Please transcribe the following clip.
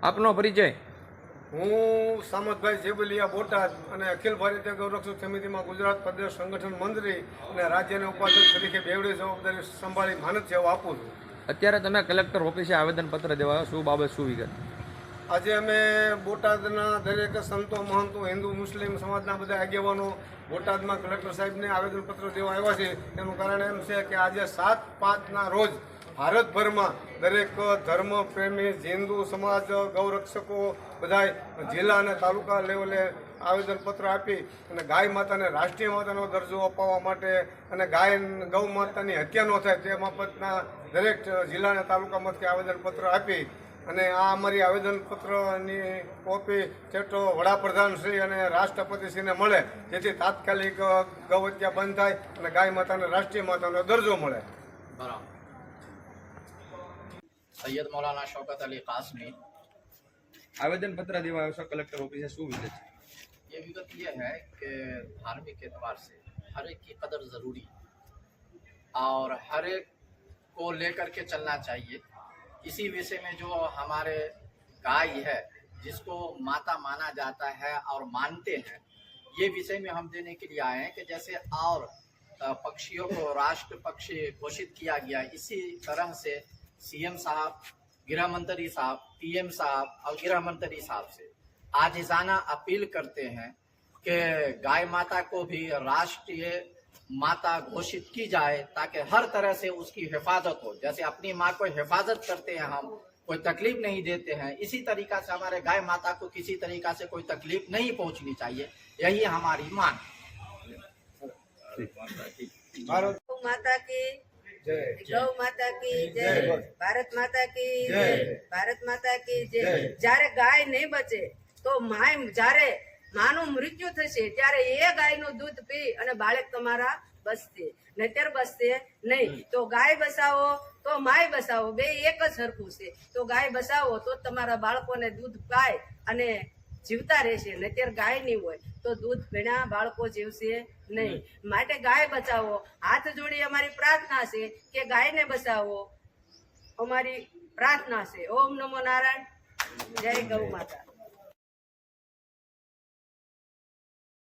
આપનો પરિચય? હું સામતભાઈ જેબલિયા બોટાદ અને અખિલ ભારતીય ગૌરક્ષક સમિતિમાં ગુજરાત પ્રદેશ સંગઠન મંત્રી અને રાજ્યના ઉપાધ્યક્ષ તરીકે બેવડી જવાબદારી સંભાળી માનદ સેવા આપું છું. અત્યારે તમે કલેક્ટર ઓફિસે આવેદનપત્ર દેવા આવ્યા, શું બાબત, શું વિગત? આજે અમે બોટાદના દરેક સંતો મહંતો હિન્દુ મુસ્લિમ સમાજના બધા આગેવાનો બોટાદમાં કલેક્ટર સાહેબને આવેદનપત્ર દેવા આવ્યા છે. એનું કારણ એમ છે કે આજે 7/5ના રોજ ભારતભરમાં દરેક ધર્મ પ્રેમી હિન્દુ સમાજ ગૌરક્ષકો બધા જિલ્લા અને તાલુકા લેવલે આવેદનપત્ર આપી અને ગાય માતાને રાષ્ટ્રીય માતાનો દરજ્જો અપાવવા માટે અને ગૌ માતાની હત્યા ન થાય તે બાબતના દરેક જિલ્લા અને તાલુકામાંથી આવેદનપત્ર આપી અને આ અમારી આવેદનપત્રની કોપી ચેટો વડાપ્રધાનશ્રી અને રાષ્ટ્રપતિશ્રીને મળે, જેથી તાત્કાલિક ગૌ હત્યા બંધ થાય અને ગાય માતાને રાષ્ટ્રીય માતાનો દરજ્જો મળે. सैयद मौलाना शौकत अली कासमी। आवेदनपत्र देवा આવ્યા છો કલેક્ટર ઓફિસે, શું વિગત છે? ये विगत ये है कि धार्मिक एतबार से हर एक की कदर ज़रूरी और हर एक को लेकर के चलना चाहिए। इसी विषय में जो हमारे गाय है जिसको माता माना जाता है और मानते हैं, ये विषय में हम देने के लिए आए हैं कि जैसे और पक्षियों को राष्ट्र पक्षी घोषित किया गया, इसी तरह से सीएम साहब, गृह मंत्री साहब, पीएम साहब और गृह मंत्री साहब से आजिज़ाना अपील करते हैं कि गाय माता को भी राष्ट्रीय माता घोषित की जाए ताकि हर तरह से उसकी हिफाजत हो। जैसे अपनी माँ को हिफाजत करते हैं हम, कोई तकलीफ नहीं देते हैं, इसी तरीका से हमारे गाय माता को किसी तरीका से कोई तकलीफ नहीं पहुँचनी चाहिए, यही हमारी मांग। ભારત माता की જય. गौ माता की जय, जय। भारत माता की जय। जय, भारत माता की जय। जय। જ્યારે ગાય નહીં બચે તો જ્યારે માનું મૃત્યુ થશે ત્યારે એ ગાયનું દૂધ પી અને બાળક તમારા બચશે, નહીતર બચશે નહીં. તો ગાય બસાવો તો માય બસાવો, બે એક જ સરખું છે. તો ગાય બસાવો તો તમારા બાળકોને દૂધ પાય અને જીવતા રહેશે, નહીતર ગાય નહીં હોય તો દૂધ પીણા બાળકો જીવશે નહીં. માટે ગાય બચાવો. હાથ જોડી અમારી પ્રાર્થના છે કે ગાયને બચાવો, અમારી પ્રાર્થના છે. ઓમ નમો નારાયણ, જય ગૌ માતા.